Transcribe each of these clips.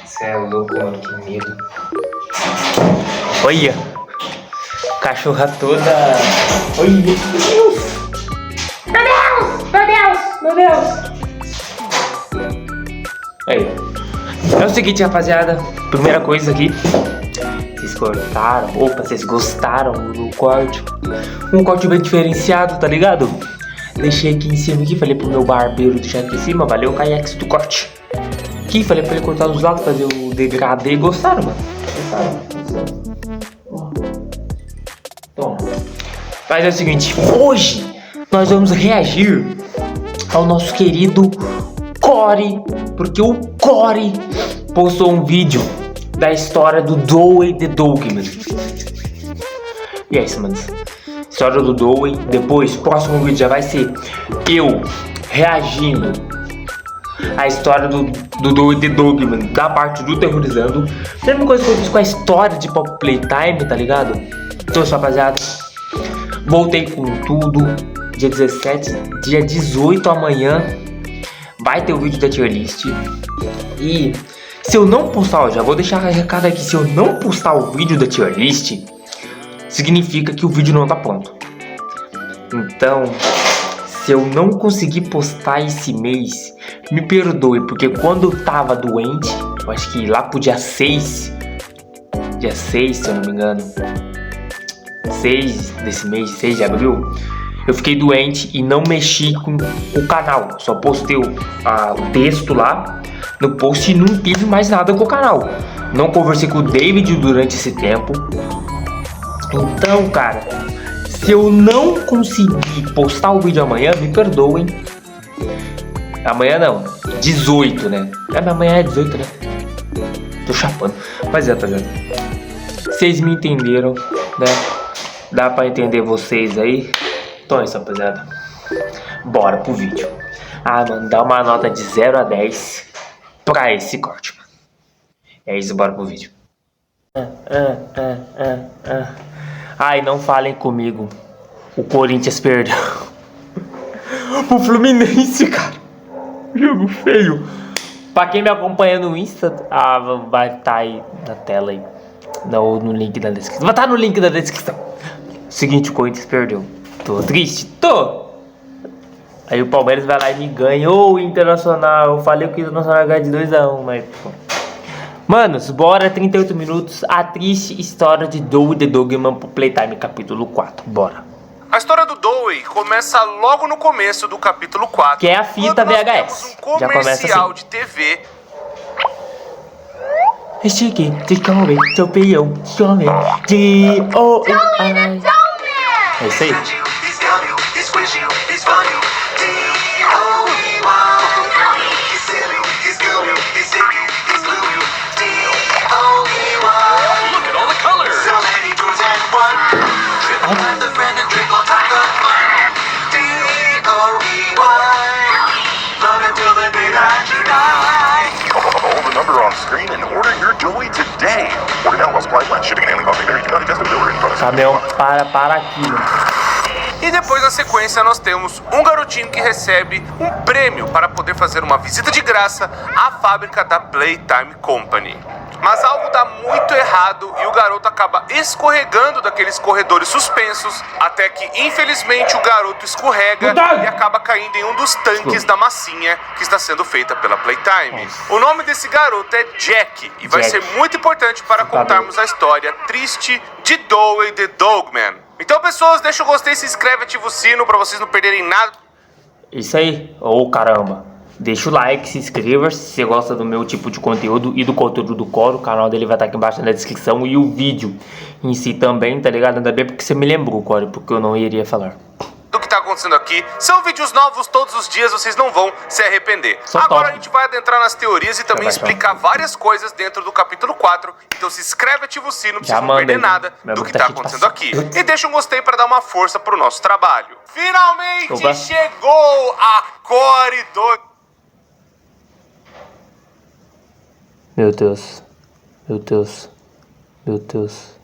Você é louco, mano, que medo. Olha! Cachorra toda. Olha, meu Deus! Meu Deus! Meu Deus! Meu Deus! Aí. É o seguinte, rapaziada. Primeira coisa aqui. Vocês cortaram. Opa, vocês gostaram do corte. Um corte bem diferenciado, tá ligado? Deixei aqui em cima aqui. Falei pro meu barbeiro deixar aqui em cima. Valeu, Kaiex do corte. Aqui, falei pra ele cortar dos lados, fazer o degradê. Gostaram, mano? Gostaram? Toma. Mas é o seguinte, hoje nós vamos reagir ao nosso querido Corey, porque o Corey postou um vídeo da história do Dewey the Dogman. E é isso, mano. História do Dewey. Depois, próximo vídeo já vai ser eu reagindo à história do Dewey the Dogman, da parte do Terrorizando. Mesma coisa que eu fiz com a história de Pop Playtime, tá ligado? Então, rapaziada, voltei com tudo. Dia 17, dia 18 amanhã vai ter o vídeo da tier list. E se eu não postar, já vou deixar o recado aqui, se eu não postar o vídeo da tier list, significa que o vídeo não tá pronto. Então, se eu não conseguir postar esse mês, me perdoe, porque quando eu tava doente, eu acho que lá pro dia 6, se eu não me engano, 6 desse mês, 6 de abril, eu fiquei doente e não mexi com o canal. Só postei o texto lá no post e não tive mais nada com o canal. Não conversei com o David durante esse tempo. Então, cara, se eu não conseguir postar o vídeo amanhã, me perdoem. Amanhã não, 18, né? Amanhã é 18, né? Tô chapando. Mas é, rapaziada, vocês me entenderam, né? Dá pra entender vocês aí? Então é isso, rapaziada. Bora pro vídeo. Mano, dá uma nota de 0 a 10 pra esse corte, mano. É isso, bora pro vídeo. Ai, não falem comigo. O Corinthians perdeu o Fluminense, cara. Jogo feio. Pra quem me acompanha no Insta, vai estar aí na tela aí. No link da descrição. Vai estar no link da descrição. Seguinte, o Corinthians perdeu. Tô triste? Tô! Aí o Palmeiras vai lá e me ganha. Ô, Internacional, eu falei que o Internacional ganha de 2-1, mas... Manos, bora, 38 minutos. A triste história de Dewey the Dogman pro Playtime, capítulo 4. Bora. A história do Dewey começa logo no começo do capítulo 4. Que é a fita VHS. Já começa assim. De TV. Cheguei, descobre, sou peão, chove, D-O-E-I. É isso aí. Caminhão para aquilo. E depois, na sequência, nós temos um garotinho que recebe um prêmio para poder fazer uma visita de graça à fábrica da Playtime Company. Mas algo dá muito errado e o garoto acaba escorregando daqueles corredores suspensos, até que, infelizmente, o garoto escorrega e acaba caindo em um dos tanques da massinha que está sendo feita pela Playtime. O nome desse garoto é Jack e vai ser muito importante para contarmos a história triste de Dewey the Dogman. Então, pessoas, deixa o gostei, se inscreve, ativa o sino para vocês não perderem nada. Isso aí. Caramba. Deixa o like, se inscreva se você gosta do meu tipo de conteúdo e do conteúdo do Coro. O canal dele vai estar aqui embaixo na descrição. E o vídeo em si também, tá ligado? Ainda bem porque você me lembrou, Coro, porque eu não iria falar. Do que tá acontecendo aqui. São vídeos novos todos os dias, vocês não vão se arrepender. Agora a gente vai adentrar nas teorias e também explicar várias coisas dentro do capítulo 4. Então se inscreve, ativa o sino pra vocês não perder nada do que tá acontecendo aqui. E deixa um gostei para dar uma força pro nosso trabalho. Finalmente chegou a Corey do... Meu Deus. Meu Deus. Meu Deus.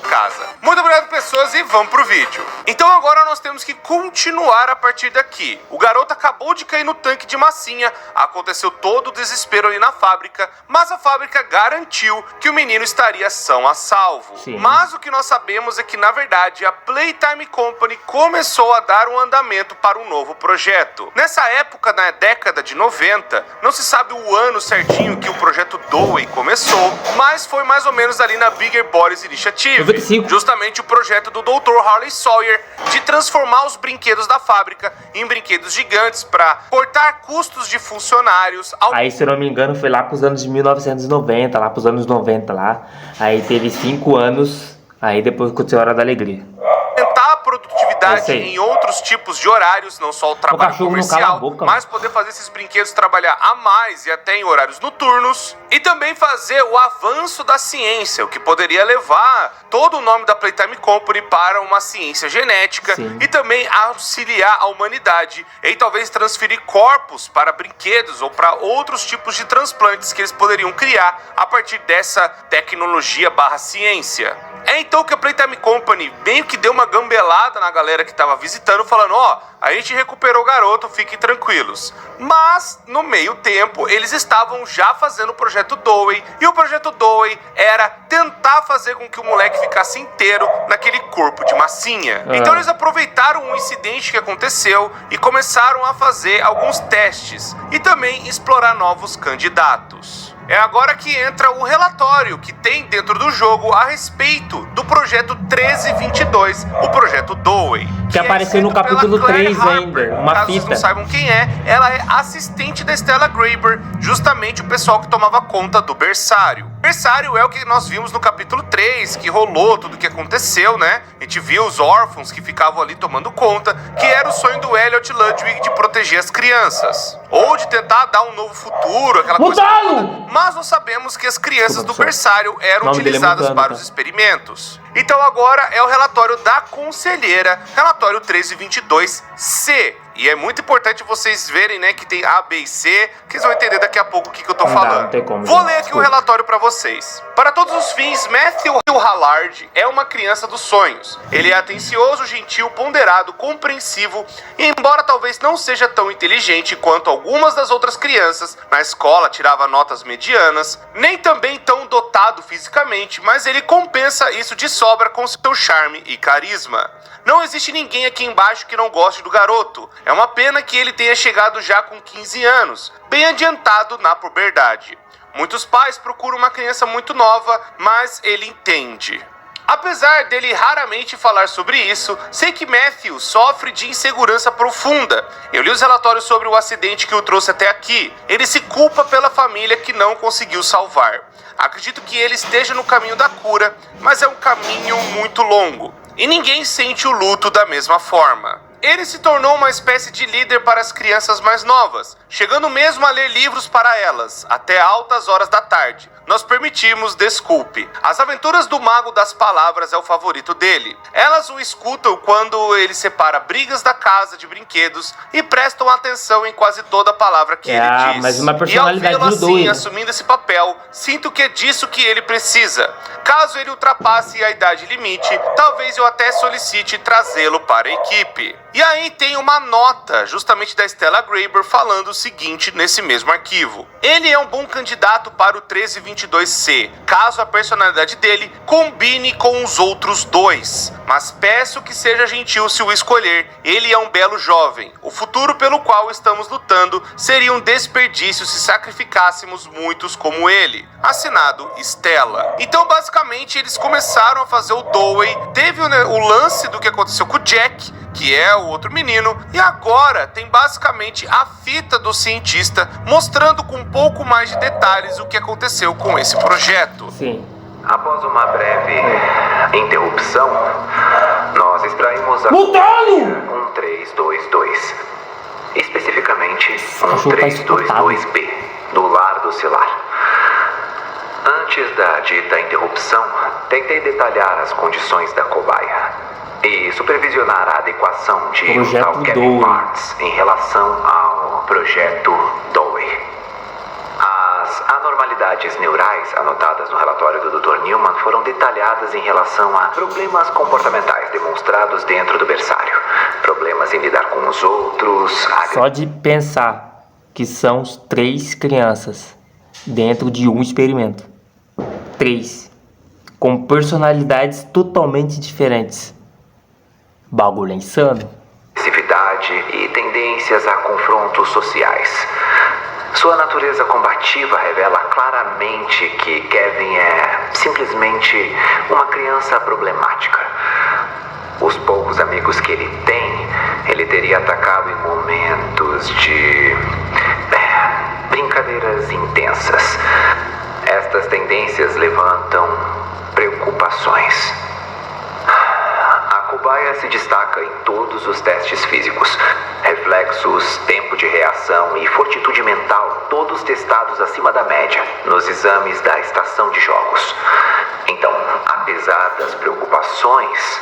Casa. Muito obrigado, pessoas, e vamos pro vídeo. Então agora nós temos que continuar a partir daqui. O garoto acabou de cair no tanque de massinha, aconteceu todo o desespero ali na fábrica, mas a fábrica garantiu que o menino estaria são a salvo. Sim. Mas o que nós sabemos é que, na verdade, a Playtime Company começou a dar um andamento para um novo projeto. Nessa época, na década de 90, não se sabe o ano certinho que o projeto Dowey começou, mas foi mais ou menos ali na Bigger Bodies Initiative. 95. Justamente o projeto do Dr. Harley Sawyer de transformar os brinquedos da fábrica em brinquedos gigantes para cortar custos de funcionários. Aí, se eu não me engano, foi lá pros anos de 1990, lá pros anos 90 lá. Aí teve 5 anos, aí depois aconteceu a Hora da Alegria. Aumentar a produtividade É em outros tipos de horários, não só o trabalho cachorro não cala a comercial, boca, mas poder fazer esses brinquedos trabalhar a mais e até em horários noturnos. E também fazer o avanço da ciência, o que poderia levar todo o nome da Playtime Company para uma ciência genética. Sim. E também auxiliar a humanidade em talvez transferir corpos para brinquedos ou para outros tipos de transplantes que eles poderiam criar a partir dessa tecnologia / ciência. É então que a Playtime Company meio que deu uma gambelada na galera que tava visitando, falando, a gente recuperou o garoto, fiquem tranquilos. Mas, no meio tempo, eles estavam já fazendo o projeto Dowey, e o projeto Dowey era tentar fazer com que o moleque ficasse inteiro naquele corpo de massinha. Então eles aproveitaram um incidente que aconteceu e começaram a fazer alguns testes, e também explorar novos candidatos. É agora que entra o relatório que tem dentro do jogo a respeito do projeto 1322, o projeto Dowey. Que apareceu no capítulo 3 ainda, uma Caso fita. vocês não saibam quem é, ela é assistente da Stella Graber, justamente o pessoal que tomava conta do berçário. O berçário é o que nós vimos no capítulo 3, que rolou tudo o que aconteceu, né? A gente viu os órfãos que ficavam ali tomando conta, que era o sonho do Elliot Ludwig de proteger as crianças. Ou de tentar dar um novo futuro, aquela coisa toda. Mas nós sabemos que as crianças do berçário eram utilizadas para os experimentos. Então agora é o relatório da conselheira, relatório 1322C. E é muito importante vocês verem, né, que tem A, B e C, que vocês vão entender daqui a pouco o que eu tô falando. Não tem como, Vou gente. ler aqui o relatório pra vocês. Para todos os fins, Matthew Hallard é uma criança dos sonhos. Ele é atencioso, gentil, ponderado, compreensivo, e embora talvez não seja tão inteligente quanto algumas das outras crianças, na escola tirava notas medianas, nem também tão dotado fisicamente, mas ele compensa isso de sobra com seu charme e carisma. Não existe ninguém aqui embaixo que não goste do garoto. É uma pena que ele tenha chegado já com 15 anos, bem adiantado na puberdade. Muitos pais procuram uma criança muito nova, mas ele entende. Apesar dele raramente falar sobre isso, sei que Matthew sofre de insegurança profunda. Eu li os relatórios sobre o acidente que o trouxe até aqui. Ele se culpa pela família que não conseguiu salvar. Acredito que ele esteja no caminho da cura, mas é um caminho muito longo. E ninguém sente o luto da mesma forma. Ele se tornou uma espécie de líder para as crianças mais novas, chegando mesmo a ler livros para elas, até altas horas da tarde. Nós permitimos, desculpe. As Aventuras do Mago das Palavras é o favorito dele. Elas o escutam quando ele separa brigas da casa de brinquedos e prestam atenção em quase toda palavra que ele diz. Mas uma personalidade e ao vê-lo do assim, Dewey. assumindo esse papel, sinto que é disso que ele precisa. Caso ele ultrapasse a idade limite, talvez eu até solicite trazê-lo para a equipe. E aí tem uma nota, justamente da Stella Graber, falando o seguinte nesse mesmo arquivo. Ele é um bom candidato para o 1322C, caso a personalidade dele combine com os outros dois. Mas peço que seja gentil se o escolher. Ele é um belo jovem. O futuro pelo qual estamos lutando seria um desperdício se sacrificássemos muitos como ele. Assinado Stella. Então, basicamente, eles começaram a fazer o Dowey. Teve o lance do que aconteceu com o Jack, que é o outro menino, e agora tem basicamente a fita do cientista mostrando com um pouco mais de detalhes o que aconteceu com esse projeto. Sim. Após uma breve interrupção, nós extraímos a Mudando! 1322, especificamente cachorro tá 1322B, do lar do Cilar. Antes da dita interrupção, tentei detalhar as condições da cobaia e supervisionar a adequação de um Projeto tal Kevin Dowey. Martz em relação ao projeto Dowey. As As anormalidades neurais anotadas no relatório do Dr. Newman foram detalhadas em relação a problemas comportamentais demonstrados dentro do berçário, problemas em lidar com os outros. Só de pensar que são 3 crianças dentro de um experimento. 3. Com personalidades totalmente diferentes. Bagulho é insano. Agressividade e tendências a confrontos sociais. Sua natureza combativa revela claramente que Kevin é simplesmente uma criança problemática. Os poucos amigos que ele tem, ele teria atacado em momentos de brincadeiras intensas. Estas tendências levantam preocupações. A cobaia se destaca em todos os testes físicos. Reflexos, tempo de reação e fortitude mental, todos testados acima da média nos exames da estação de jogos. Então, apesar das preocupações,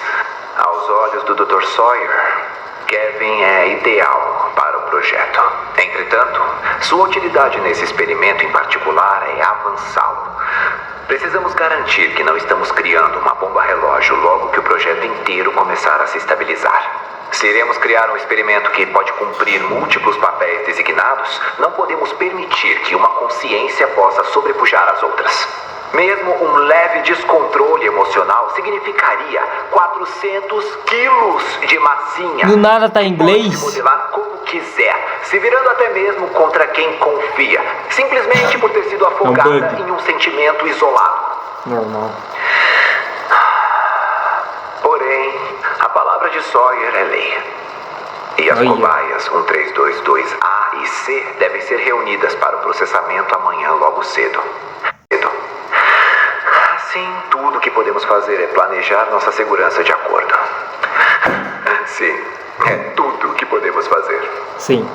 aos olhos do Dr. Sawyer, Kevin é ideal para o projeto. Entretanto, sua utilidade nesse experimento em particular é avançá-lo. Precisamos garantir que não estamos criando uma bomba relógio logo que o projeto inteiro começar a se estabilizar. Se iremos criar um experimento que pode cumprir múltiplos papéis designados, não podemos permitir que uma consciência possa sobrepujar as outras. Mesmo um leve descontrole emocional significaria 400 quilos de massinha. Do nada tá em inglês. Pode modelar como quiser, se virando até mesmo contra quem confia, simplesmente por ter sido afogada em um sentimento isolado. Normal. Porém, a palavra de Sawyer é lei. E as cobaias 1322A e C devem ser reunidas para o processamento amanhã logo cedo. Assim, tudo que podemos fazer é planejar nossa segurança de acordo. Sim, é tudo que podemos fazer. Sim.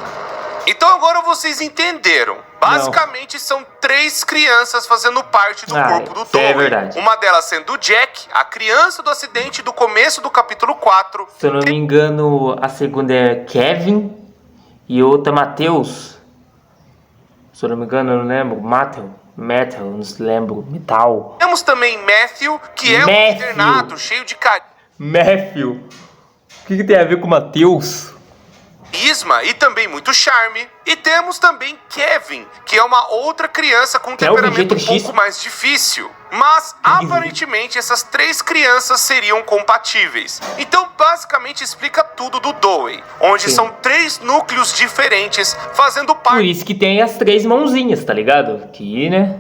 Então agora vocês entenderam. Basicamente são 3 crianças fazendo parte do corpo do Dewey. É verdade. Uma delas sendo o Jack, a criança do acidente do começo do capítulo 4. Se eu não me engano, a segunda é Kevin e outra Matheus. Se eu não me engano, eu não lembro. Metal, não se lembro. Metal. Temos também Matthew, que é um internato cheio de Matthew. O que tem a ver com Matheus? carisma e também muito charme. E temos também Kevin, que é uma outra criança com um temperamento um pouco mais difícil. Mas, aparentemente, essas 3 crianças seriam compatíveis. Então, basicamente, explica tudo do Dewey, onde são 3 núcleos diferentes fazendo parte... Por isso que tem as 3 mãozinhas, tá ligado? Que, né?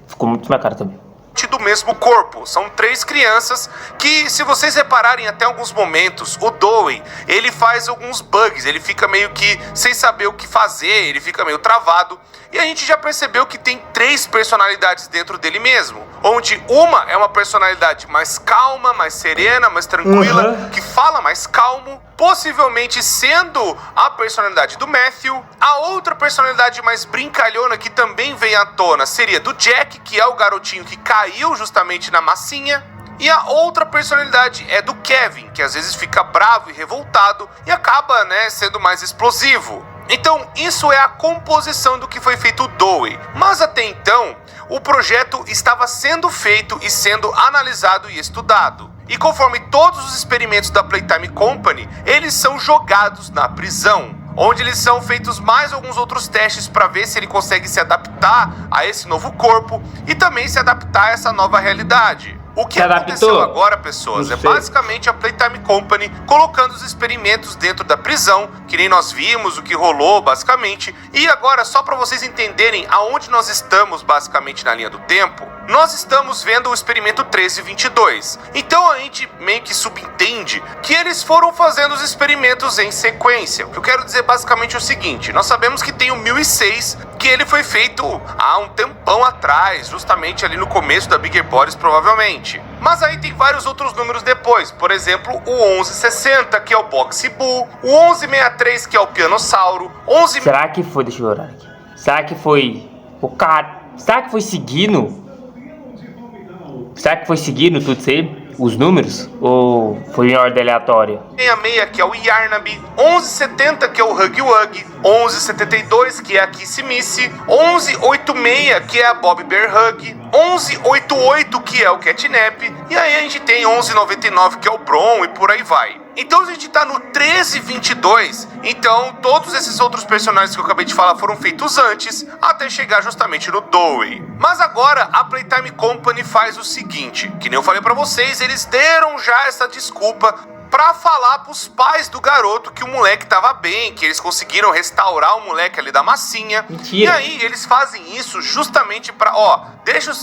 Ficou muito na cara também. Do mesmo corpo. São 3 crianças que, se vocês repararem até alguns momentos, o Dewey, ele faz alguns bugs, ele fica meio que sem saber o que fazer, ele fica meio travado. E a gente já percebeu que tem 3 personalidades dentro dele mesmo, onde uma é uma personalidade mais calma, mais serena, mais tranquila, que fala mais calmo, possivelmente sendo a personalidade do Matthew. A outra personalidade mais brincalhona que também vem à tona seria do Jack, que é o garotinho que caiu justamente na massinha. E a outra personalidade é do Kevin, que às vezes fica bravo e revoltado e acaba, sendo mais explosivo. Então, isso é a composição do que foi feito o Dewey. Mas até então, o projeto estava sendo feito e sendo analisado e estudado. E conforme todos os experimentos da Playtime Company, eles são jogados na prisão, onde eles são feitos mais alguns outros testes para ver se ele consegue se adaptar a esse novo corpo e também se adaptar a essa nova realidade. O que aconteceu agora, pessoas, é basicamente a Playtime Company colocando os experimentos dentro da prisão, que nem nós vimos, o que rolou, basicamente. E agora, só para vocês entenderem aonde nós estamos, basicamente, na linha do tempo, nós estamos vendo o experimento 1322. Então a gente meio que subentende que eles foram fazendo os experimentos em sequência. O que eu quero dizer basicamente é o seguinte: nós sabemos que tem o 1006, que ele foi feito há um tempão atrás, justamente ali no começo da Bigger Bodies, provavelmente. Mas aí tem vários outros números depois, por exemplo, o 1160, que é o Boxy Bull, o 1163, que é o Pianossauro, 11... Será que foi, deixa eu olhar aqui, será que foi o cara, será que foi seguindo? Será que foi seguindo tudo isso aí? os números? Ou foi em ordem aleatória? 66, que é o Yarnaby, 1170, que é o Huggy Wuggy, 1172, que é a Kissy Missy, 1186, que é a Bob Bear Hug, 1188, que é o Catnap, e aí a gente tem 1199, que é o Bron, e por aí vai. Então a gente tá no 1322, então todos esses outros personagens que eu acabei de falar foram feitos antes, até chegar justamente no Dowey. Mas agora a Playtime Company faz o seguinte, que nem eu falei pra vocês, eles deram já essa desculpa pra falar pros pais do garoto que o moleque tava bem, que eles conseguiram restaurar o moleque ali da massinha. Mentira. E aí eles fazem isso justamente pra,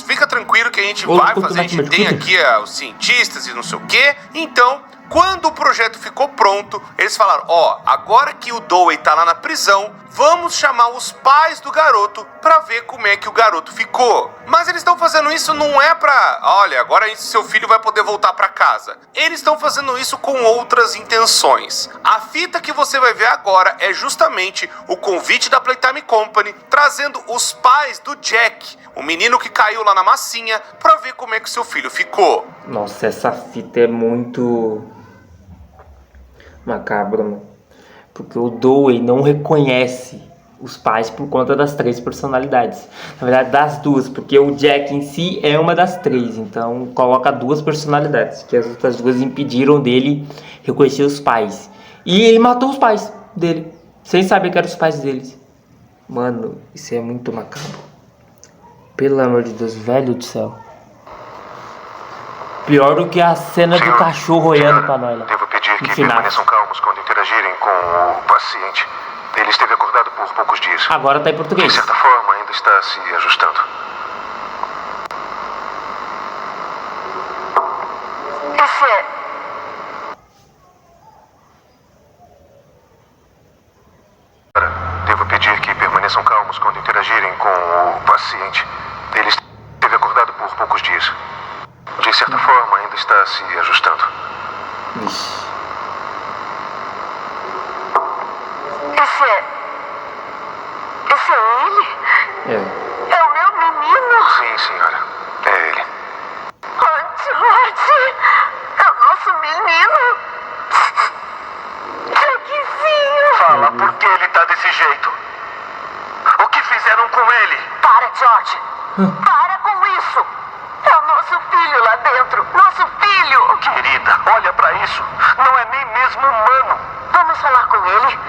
fica tranquilo que a gente Ô, vai puto, fazer, a gente mete, tem mete. aqui os cientistas e não sei o quê. Então, quando o projeto ficou pronto, eles falaram, agora que o Dowey tá lá na prisão, vamos chamar os pais do garoto pra ver como é que o garoto ficou. Mas eles estão fazendo isso não é pra, olha, agora seu filho vai poder voltar pra casa. Eles estão fazendo isso com outras intenções. A fita que você vai ver agora é justamente o convite da Playtime Company trazendo os pais do Jack, o menino que caiu lá na massinha, pra ver como é que seu filho ficou. Nossa, essa fita é muito macabra, mano. Porque o Dowey não reconhece os pais por conta das 3 personalidades. Na verdade, das 2, porque o Jack em si é uma das 3. Então, coloca 2 personalidades, que as outras 2 impediram dele reconhecer os pais. E ele matou os pais dele, sem saber que eram os pais deles. Mano, isso é muito macabro. Pelo amor de Deus, velho do céu. Pior do que a cena do cachorro olhando pra nós lá. Devo pedir No que final. permaneçam calmos quando interagirem com o paciente. Ele esteve acordado por poucos dias. Agora tá em De português. certa forma, ainda está se ajustando. Esse é... Devo pedir que permaneçam calmos quando interagirem com o paciente. Ele esteve acordado por poucos dias. De certa forma, ainda está se ajustando. Vixe. Esse é ele? É. É o meu menino? Sim, senhora. É ele. George! É o nosso menino! Jackzinho! Fala por que ele tá desse jeito. O que fizeram com ele? Para, George! Para com isso! É o nosso filho lá dentro! Nosso filho! Querida, olha pra isso. Não é nem mesmo humano. Vamos falar com ele?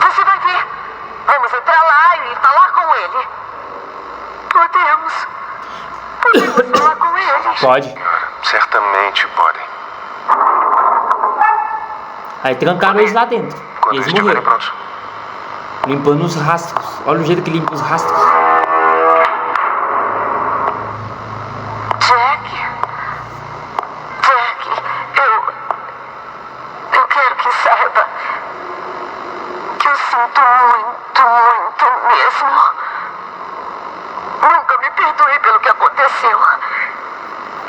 Você vai ver! Vamos entrar lá e falar com ele! Podemos! Podemos falar com ele! Pode. Senhora, certamente podem. Aí trancaram eles lá dentro. E Quando eles estiverem morreram. prontos. Limpando os rastros. Olha o jeito que limpa os rastros. Jack? Jack, eu quero que saiba que eu sinto muito mesmo. Nunca me perdoei pelo que aconteceu.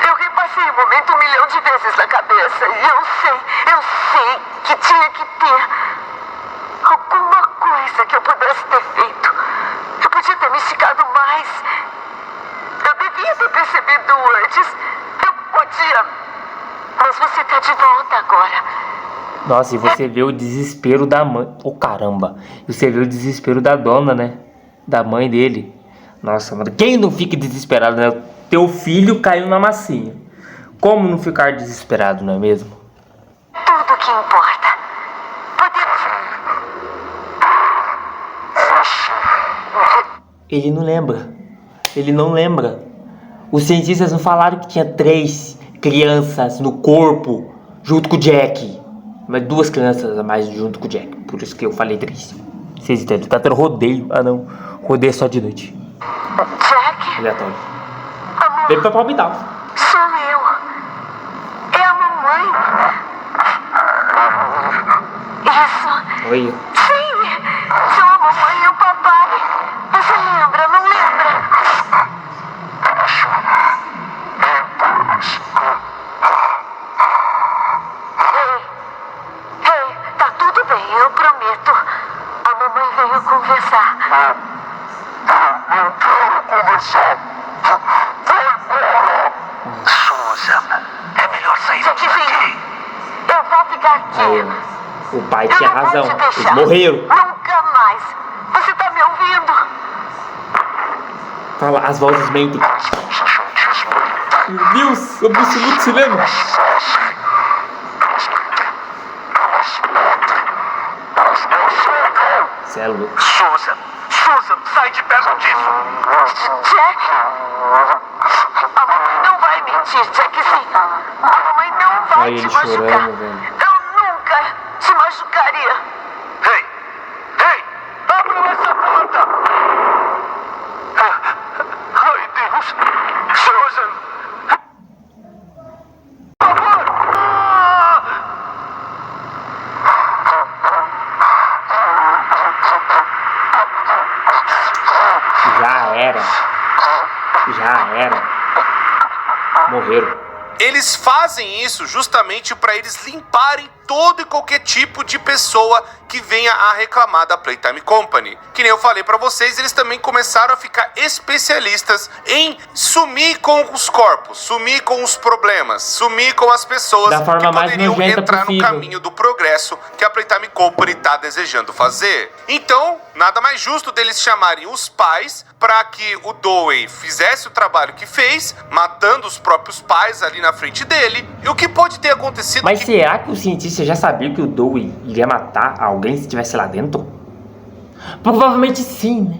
Eu repassei o momento 1 milhão de vezes na cabeça e eu sei que tinha que ter alguma coisa que eu pudesse ter feito. Eu podia ter me esticado mais. Eu devia ter percebido antes. Eu podia. Mas você tá de volta agora. Nossa, e você vê o desespero da mãe. Oh, caramba. E você vê o desespero da dona, né? Da mãe dele. Nossa, mano. Quem não fica desesperado, né? Teu filho caiu na massinha. Como não ficar desesperado, não é mesmo? Tudo que importa. Podemos. Ele não lembra. Ele não lembra. Os cientistas não falaram que tinha 3 crianças no corpo junto com o Jack. Mas 2 crianças a mais junto com o Jack. Por isso que eu falei 3. Vocês entendem? Tá tendo rodeio. Ah, não. Rodeio só de noite. Jack, Aleatório. amor, Veio pra palpitar. sou eu. É a mamãe. Isso. Oi. Sim, são a mamãe e o papai. Você lembra, não lembra? Ei, tá tudo bem, eu prometo. A mamãe veio conversar. Susan, é sair Jackzinho, eu vou ficar aqui. Aí, ó. O pai tinha Eu não vou razão. te Eles deixar. morreram. Nunca mais. Você tá me ouvindo? Fala, as vozes mentem. Meu Deus, absoluto silêncio. Cê é louco. Susan, sai de perto disso. Jack? A mamãe não vai mentir, Jackzinho. A mamãe não vai Olha te ele machucar. chorando, velho. Eu nunca te machucaria. Ei, abram essa porta. Ai, Deus. Susan. Por favor. Já era. Já era. Morreram. Eles fazem isso justamente para eles limparem todo e qualquer tipo de pessoa que venha a reclamar da Playtime Company. Que nem eu falei para vocês, eles também começaram a ficar especialistas em sumir com os corpos, sumir com os problemas, sumir com as pessoas Da forma que mais poderiam nojenta entrar no possível. caminho do progresso que a Playtime Company tá desejando fazer. Então, nada mais justo deles chamarem os pais para que o Dewey fizesse o trabalho que fez, matando os próprios pais ali na frente dele. E o que pode ter acontecido... Mas será que o cientista já sabia que o Dewey iria matar alguém se estivesse lá dentro? Provavelmente sim, né?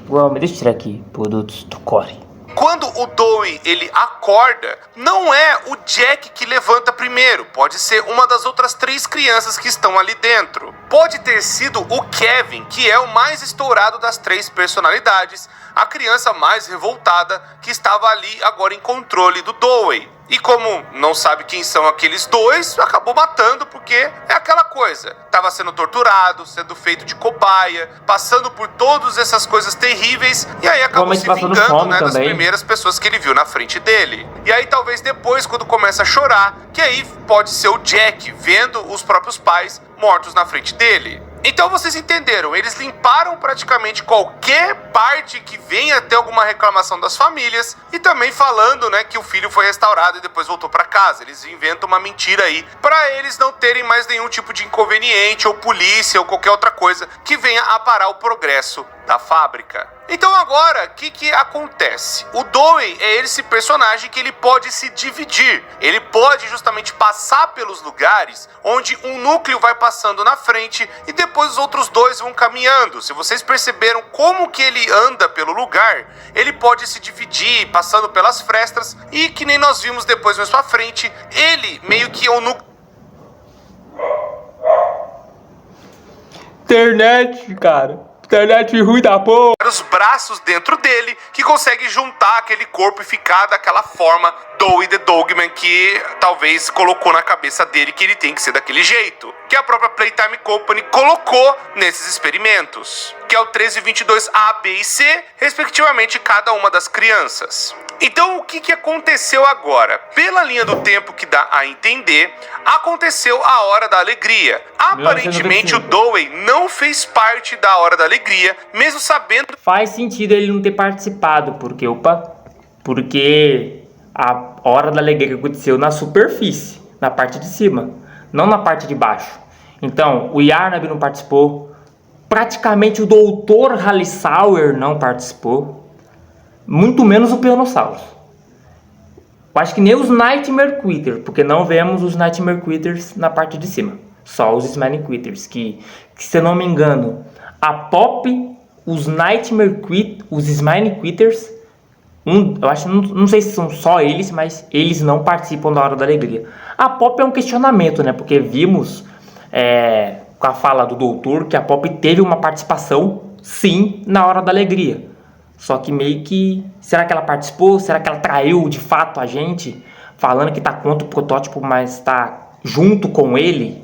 Provavelmente, deixa eu tirar aqui, produtos do Corey. Quando o Dewey, ele acorda, não é o Jack que levanta primeiro. Pode ser uma das outras 3 crianças que estão ali dentro. Pode ter sido o Kevin, que é o mais estourado das 3 personalidades. A criança mais revoltada que estava ali agora em controle do Dewey. E como não sabe quem são aqueles 2, acabou matando porque é aquela coisa. Tava sendo torturado, sendo feito de cobaia, passando por todas essas coisas terríveis. E aí acabou Provavelmente se passando vingando, fome né, das também. primeiras pessoas que ele viu na frente dele. E aí talvez depois, quando começa a chorar, que aí pode ser o Jack vendo os próprios pais mortos na frente dele. Então vocês entenderam, eles limparam praticamente qualquer parte que venha a ter alguma reclamação das famílias e também falando, né, que o filho foi restaurado e depois voltou pra casa. Eles inventam uma mentira aí pra eles não terem mais nenhum tipo de inconveniente ou polícia ou qualquer outra coisa que venha a parar o progresso da fábrica. Então agora, o que acontece? O Dewey é esse personagem que ele pode se dividir. Ele pode justamente passar pelos lugares onde um núcleo vai passando na frente e depois os outros 2 vão caminhando. Se vocês perceberam como que ele anda pelo lugar, ele pode se dividir, passando pelas frestas e que nem nós vimos depois mais pra frente, ele meio que é um núcleo. Internet, cara. Internet ruim da porra. Os braços dentro dele que consegue juntar aquele corpo e ficar daquela forma Dewey the Dogman que talvez colocou na cabeça dele que ele tem que ser daquele jeito, que a própria Playtime Company colocou nesses experimentos, que é o 1322A, B e C, respectivamente cada uma das crianças. Então o que aconteceu agora? Pela linha do tempo que dá a entender, aconteceu a Hora da Alegria. Aparentemente o Dewey não fez parte da Hora da Alegria, mesmo sabendo... Faz sentido ele não ter participado, porque a Hora da Alegria aconteceu na superfície, na parte de cima, não na parte de baixo. Então, o Yarnab não participou, praticamente o Dr. Halisauer não participou, muito menos o Peonosaurus. Eu acho que nem os Nightmare Quitters, porque não vemos os Nightmare Quitters na parte de cima, só os Smiling Quitters, que se eu não me engano, a Pop, os Nightmare Quitters, os Smiling Quitters, eu acho, não sei se são só eles, mas eles não participam da Hora da Alegria. A Pop é um questionamento, né? Porque vimos com a fala do doutor que a Pop teve uma participação, sim, na Hora da Alegria. Só que meio que... Será que ela participou? Será que ela traiu de fato a gente? Falando que tá contra o protótipo, mas tá junto com ele?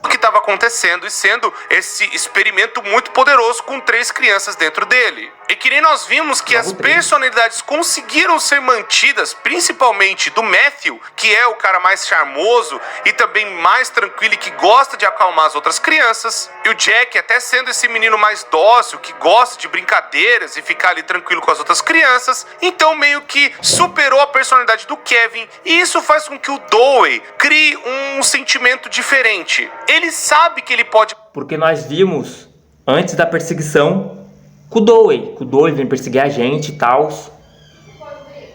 O que estava acontecendo e sendo esse experimento muito poderoso com 3 crianças dentro dele. E que nem nós vimos que as personalidades conseguiram ser mantidas, principalmente do Matthew, que é o cara mais charmoso e também mais tranquilo e que gosta de acalmar as outras crianças. E o Jack, até sendo esse menino mais dócil, que gosta de brincadeiras e ficar ali tranquilo com as outras crianças. Então meio que superou a personalidade do Kevin. E isso faz com que o Dewey crie um sentimento diferente. Ele sabe que ele pode... Porque nós vimos, antes da perseguição, com o Dewey vem perseguir a gente e tal.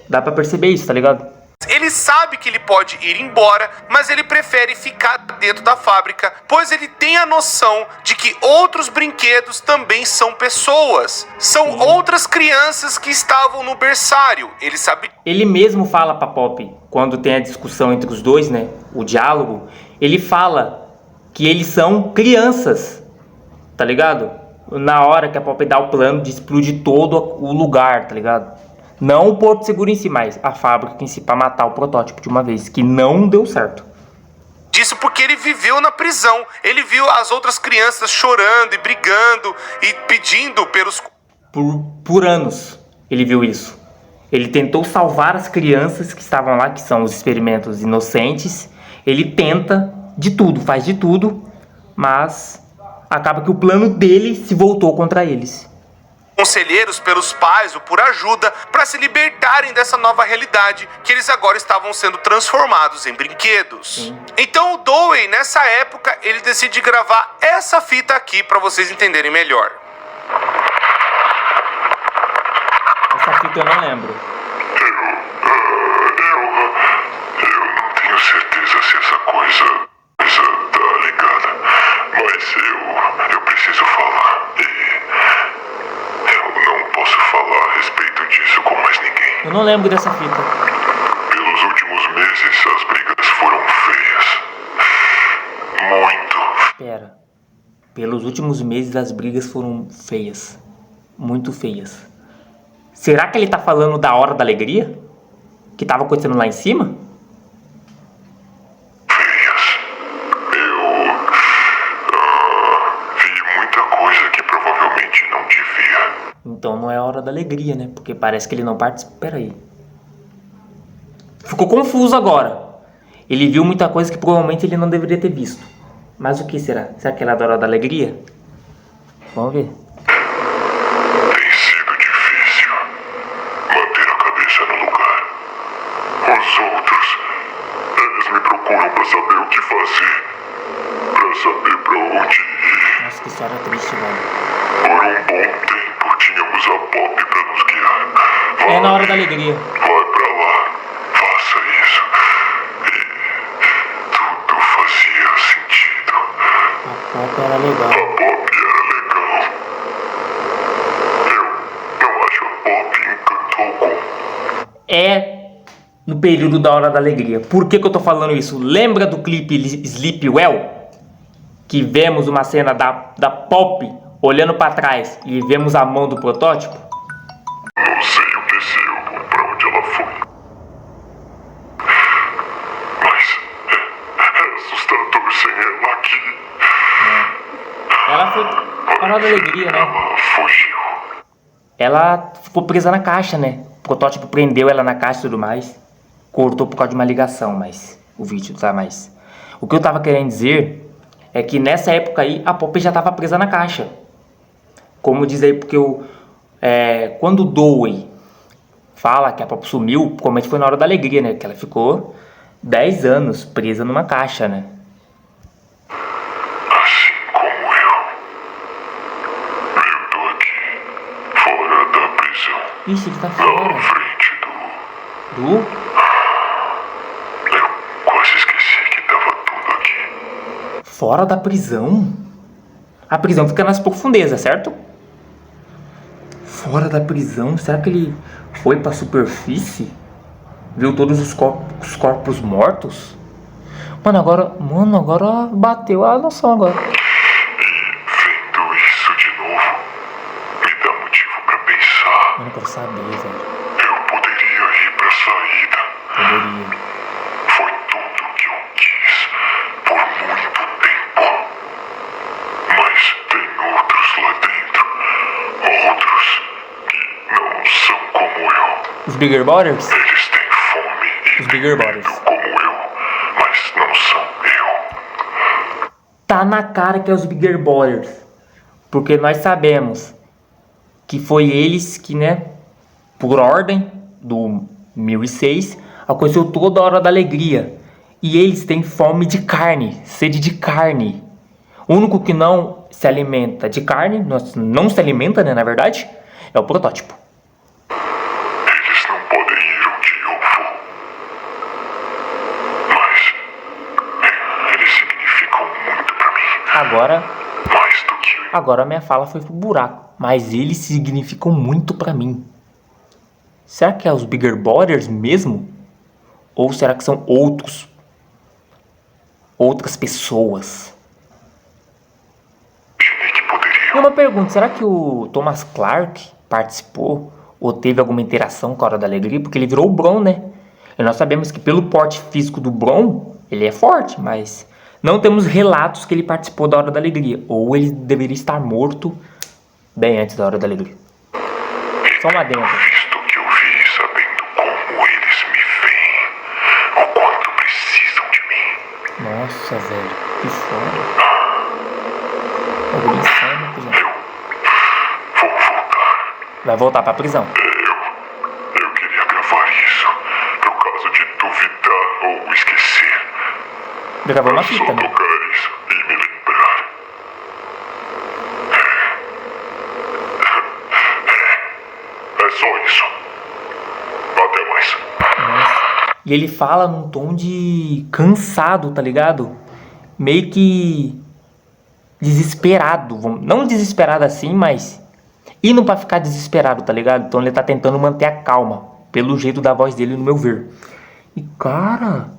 Dá pra perceber isso, tá ligado? Ele sabe que ele pode ir embora, mas ele prefere ficar dentro da fábrica, pois ele tem a noção de que outros brinquedos também são pessoas. São outras crianças que estavam no berçário. Ele sabe... Ele mesmo fala pra Pop, quando tem a discussão entre os dois, né? O diálogo, ele fala que eles são crianças, tá ligado? Na hora que a Pop dá o plano de explodir todo o lugar, tá ligado? Não o Porto Seguro em si, mas a fábrica em si, pra matar o protótipo de uma vez, que não deu certo. Disso porque ele viveu na prisão. Ele viu as outras crianças chorando e brigando e pedindo pelos... Por anos ele viu isso. Ele tentou salvar as crianças que estavam lá, que são os experimentos inocentes. Ele tenta de tudo, faz de tudo, mas acaba que o plano dele se voltou contra eles. Conselheiros pelos pais ou por ajuda para se libertarem dessa nova realidade que eles agora estavam sendo transformados em brinquedos. Sim. Então o Dewey, nessa época, ele decide gravar essa fita aqui para vocês entenderem melhor. Essa fita eu não lembro. Eu não tenho certeza se essa coisa tá ligada, mas eu preciso falar e eu não posso falar a respeito disso com mais ninguém. Eu não lembro dessa fita. Pelos últimos meses as brigas foram feias. Muito. Pera. Pelos últimos meses as brigas foram feias. Muito feias. Será que ele tá falando da Hora da Alegria? Que tava acontecendo lá em cima? Feias. Eu vi muita coisa que provavelmente não devia. Então não é a Hora da Alegria, né? Porque parece que ele não participa. Pera aí. Ficou confuso agora. Ele viu muita coisa que provavelmente ele não deveria ter visto. Mas o que será? Será que ela é da Hora da Alegria? Vamos ver. Tem sido difícil manter a cabeça no lugar. Os outros, eles me procuram pra saber o que fazer, pra saber pra onde ir. Nossa, que história triste, velho. Por um bom tempo tínhamos a Pop pra nos guiar. É na Hora da Alegria. Vai pra lá, faça isso. E tudo fazia sentido. A Pop era legal. A Pop era legal. Eu acho a Pop encantou com... É no período da Hora da Alegria. Por que eu tô falando isso? Lembra do clipe Sleep Well? Que vemos uma cena da Pop olhando pra trás e vemos a mão do protótipo? Não sei o que seu, pra onde ela foi. Mas é assustador sem ela aqui. Ela foi pra Hora da Alegria, né? Ela fugiu. Ela ficou presa na caixa, né? O protótipo prendeu ela na caixa e tudo mais. Cortou por causa de uma ligação, mas o vídeo tá mais... O que eu tava querendo dizer é que nessa época aí a Pop já tava presa na caixa. Como diz aí, porque quando o Dewey fala que a Pop sumiu, provavelmente foi na Hora da Alegria, né? Que ela ficou 10 anos presa numa caixa, né? Assim como eu tô aqui, fora da prisão. Ixi, ele tá Na fora. frente do... Do? Eu quase esqueci que tava tudo aqui. Fora da prisão? A prisão fica nas profundezas, certo? Fora da prisão? Será que ele foi pra superfície? Viu todos os corpos mortos? Mano, agora bateu a noção agora. Vendo isso de novo, me dá motivo pra pensar. Eu não quero saber, velho. Eu poderia ir pra saída. Poderia. Foi tudo que eu quis por muito tempo. Mas tem outros lá dentro. Outros Os Bigger Brothers? Eles têm fome e Os Bigger medo Brothers. como eu, mas não são eu. Tá na cara que é os Bigger Brothers. Porque nós sabemos que foi eles que, né, por ordem do 1006, aconteceu toda a hora da alegria. E eles têm fome de carne, sede de carne. O único que não se alimenta de carne, não se alimenta, né, na verdade, é o protótipo. Eles não podem ir onde eu vou. Mas eles significam muito pra mim. Agora Mais do que Agora minha fala foi pro buraco. Mas eles significam muito pra mim. Será que é os Bigger Brothers mesmo? Ou será que são outras pessoas? imaginei que poderia. E uma pergunta, será que o Thomas Clark participou ou teve alguma interação com a Hora da Alegria? Porque ele virou o Bron, né? E nós sabemos que pelo porte físico do Bron, ele é forte, mas não temos relatos que ele participou da Hora da Alegria. Ou ele deveria estar morto bem antes da Hora da Alegria. Só uma adendo. Visto que eu vi, sabendo como eles me veem, o quanto precisam de mim. Nossa, velho, que foda. Bagulho insano, cuzão. Vou voltar. Vai voltar pra prisão. Eu queria gravar isso, por causa de duvidar ou esquecer. Gravou uma Só fita, né? tocar isso e me lembrar. É só isso. Até mais. E ele fala num tom de cansado, tá ligado? Meio que desesperado. Não desesperado assim, mas indo pra ficar desesperado, tá ligado? Então ele tá tentando manter a calma, pelo jeito da voz dele, no meu ver. E cara,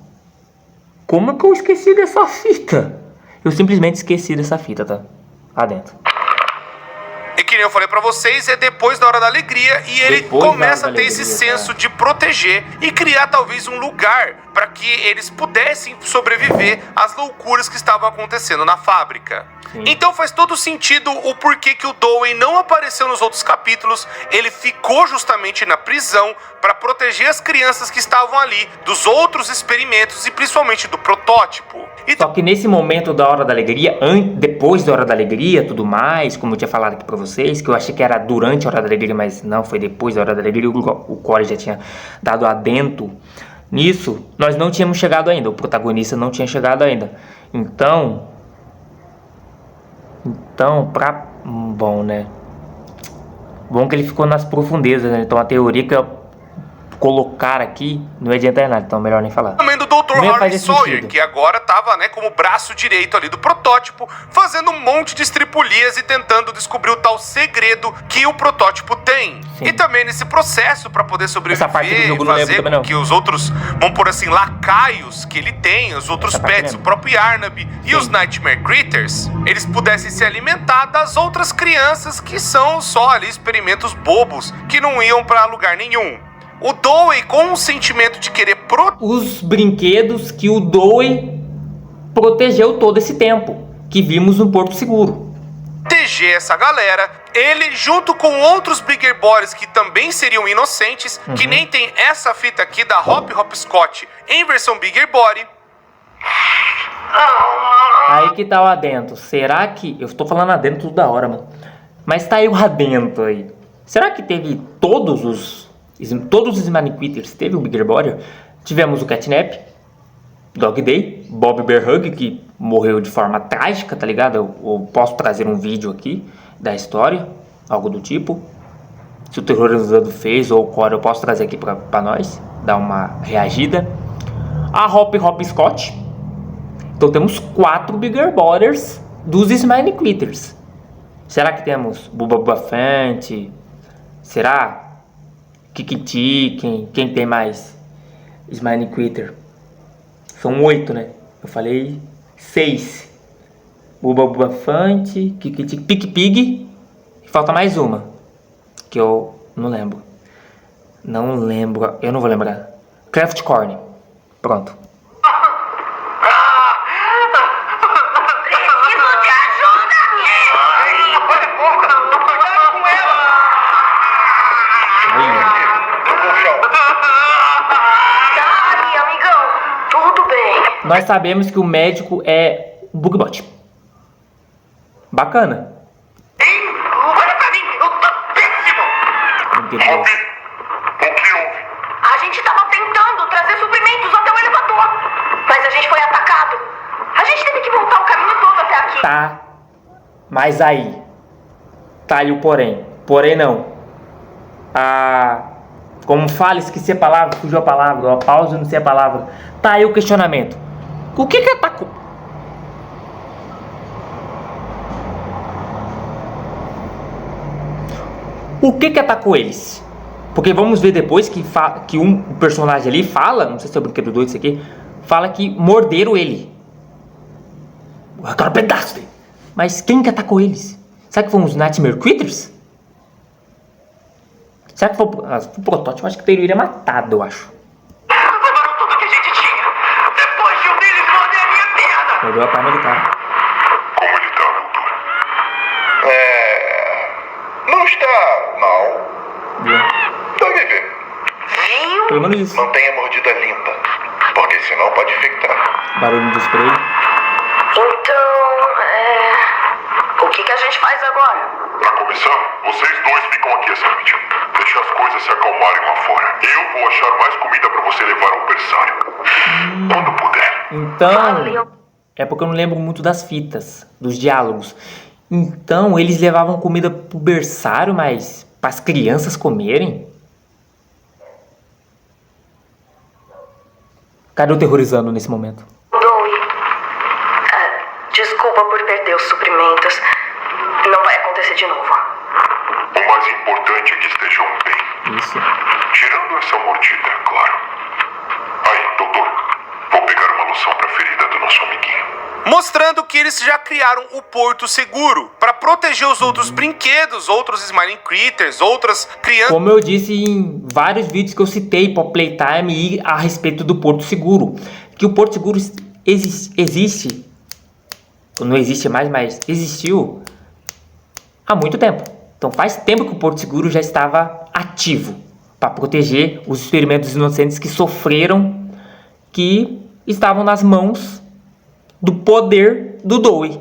como é que eu esqueci dessa fita? Eu simplesmente esqueci dessa fita, tá? Lá dentro. E que nem eu falei pra vocês, é depois da Hora da Alegria e ele Depois da começa a Hora ter da esse Alegria, senso de proteger e criar talvez um lugar para que eles pudessem sobreviver às loucuras que estavam acontecendo na fábrica. Sim. Então faz todo sentido o porquê que o Dowen não apareceu nos outros capítulos. Ele ficou justamente na prisão para proteger as crianças que estavam ali dos outros experimentos e principalmente do protótipo. E Só que nesse momento da Hora da Alegria, depois da Hora da Alegria, tudo mais, como eu tinha falado aqui pra vocês, que eu achei que era durante a Hora da Alegria, mas não, foi depois da Hora da Alegria, o Corey já tinha dado adento nisso, nós não tínhamos chegado ainda, o protagonista não tinha chegado ainda. Então, bom, né? Bom que ele ficou nas profundezas, né? Então a teoria que eu colocar aqui não adianta nada, então é melhor nem falar. também do Dr. Nem Harvey faz Sawyer, sentido. que agora tava, né, como braço direito ali do protótipo, fazendo um monte de estripulias e tentando descobrir o tal segredo que o protótipo tem. Sim. E também nesse processo para poder sobreviver, Essa parte do jogo eu não lembro fazer também, com não. que os outros, vamos por assim, lacaios que ele tem, os outros Essa parte pets, eu o lembro. próprio Yarnab e Sim. os Nightmare Critters, eles pudessem se alimentar das outras crianças que são só ali experimentos bobos que não iam para lugar nenhum. O Dowie, com um sentimento de querer Os brinquedos que o Dowie protegeu todo esse tempo, que vimos no Porto Seguro. proteger essa galera, ele junto com outros Bigger Boys que também seriam inocentes, que nem tem essa fita aqui da Hop Scott em versão Bigger Body. Aí que tá o adentro. Será que... Eu estou falando adentro toda hora, mano. Mas tá aí o adentro aí. Será que teve todos os Maniquitters? Teve o Bigger Body? Tivemos o Catnap, Dog Day, Bob Bearhug, que morreu de forma trágica, tá ligado? Eu posso trazer um vídeo aqui da história, algo do tipo. Se o terrorizador fez ou o Corey, eu posso trazer aqui pra nós, dar uma reagida. A Hop Scott. Então temos 4 Bigger Brothers dos Smiley Critters. Será que temos Bubba Fant? Será? Kikiti? Quem tem mais? Smiley Critter. São 8, né? Eu falei 6. Bubba Fant, Kikiti, Pick Pig. E falta mais uma. Que eu não lembro. Não lembro. Eu não vou lembrar. Craft Corn. Pronto. Preciso de ajuda! Aí, Eu vou Nós sabemos que o médico é o Bugbot. Bacana. Ei, olha pra mim, eu tô péssimo. Entendeu? Rob, o que houve? A gente tava tentando trazer suprimentos até o elevador, mas a gente foi atacado. A gente teve que voltar o caminho todo até aqui. Tá. Mas aí. Tá aí o porém. Porém não. Como fala, esqueci a palavra, fugiu a palavra. A pausa, não sei a palavra. Tá aí o questionamento. O que atacou? O que atacou eles? Porque vamos ver depois que um personagem ali fala, não sei se é o brinquedo doido isso aqui, fala que morderam ele. Eu quero um pedaço dele. Mas quem que atacou eles? Será que foram os Nightmare Critters? Será que foi o protótipo? Acho que teria matado, eu acho. Levaram tudo que a gente tinha. Depois de um deles morder a minha perna. Perdeu a perna do cara. Como ele tá, doutor? Não está mal. Viu? Vai viver. Viu? Pelo menos isso. Mantenha a mordida limpa, porque senão pode infectar. Barulho do spray. Então, o que a gente faz agora? Pra começar, vocês dois ficam aqui essa noite. Deixa as coisas se acalmarem lá fora. Eu vou achar mais comida pra você levar ao berçário. Quando puder. Então, é porque eu não lembro muito das fitas, dos diálogos. Então, eles levavam comida pro berçário, mas para as crianças comerem? Cadê o terrorizando nesse momento? Doe, desculpa por perder os suprimentos. Não vai acontecer de novo. O mais importante é que estejam bem. Isso. Tirando essa mordida, é claro. Aí, doutor, vou pegar uma loção pra ferida do nosso amiguinho. Mostrando que eles já criaram o Porto Seguro para proteger os outros brinquedos, outros Smiling Critters, outras crianças. Como eu disse em vários vídeos que eu citei para Playtime e a respeito do Porto Seguro, que o Porto Seguro existe, não existe mais, mas existiu há muito tempo. Então faz tempo que o Porto Seguro já estava ativo para proteger os experimentos inocentes que sofreram, que estavam nas mãos do poder do Doe.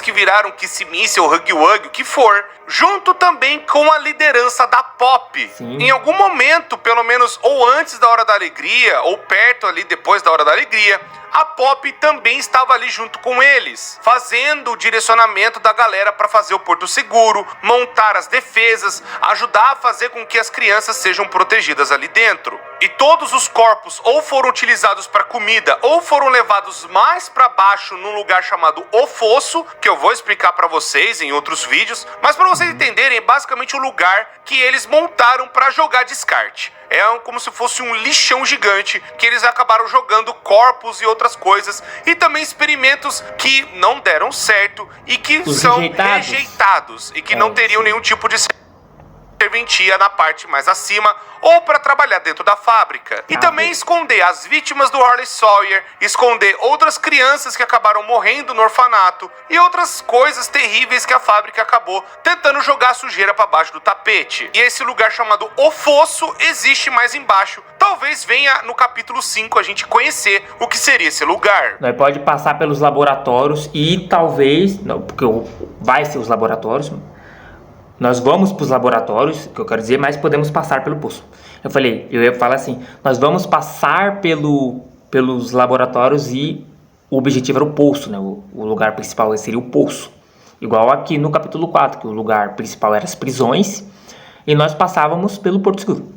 Que viraram Kissimmee ou Huggy Wuggy, o que for, junto também com a liderança da Pop. Sim. Em algum momento, pelo menos ou antes da Hora da Alegria, ou perto ali depois da Hora da Alegria, a Pop também estava ali junto com eles, fazendo o direcionamento da galera para fazer o Porto Seguro, montar as defesas, ajudar a fazer com que as crianças sejam protegidas ali dentro. E todos os corpos ou foram utilizados para comida ou foram levados mais para baixo num lugar chamado O Fosso, que eu vou explicar para vocês em outros vídeos, mas para vocês entenderem, é basicamente o lugar que eles montaram para jogar descarte. É como se fosse um lixão gigante que eles acabaram jogando corpos e outras coisas, e também experimentos que não deram certo e que são rejeitados e que não teriam nenhum tipo de serventia na parte mais acima ou para trabalhar dentro da fábrica. E também esconder as vítimas do Harley Sawyer, esconder outras crianças que acabaram morrendo no orfanato e outras coisas terríveis que a fábrica acabou tentando jogar a sujeira para baixo do tapete. E esse lugar chamado O Fosso existe mais embaixo. Talvez venha no capítulo 5 a gente conhecer o que seria esse lugar. Nós pode passar pelos laboratórios e talvez, não, porque vai ser os laboratórios. Nós vamos para os laboratórios, que eu quero dizer, mas podemos passar pelo poço. Eu ia falar assim, nós vamos passar pelos laboratórios e o objetivo era o poço, né? O lugar principal seria o poço. Igual aqui no capítulo 4, que o lugar principal era as prisões e nós passávamos pelo Porto Seguro.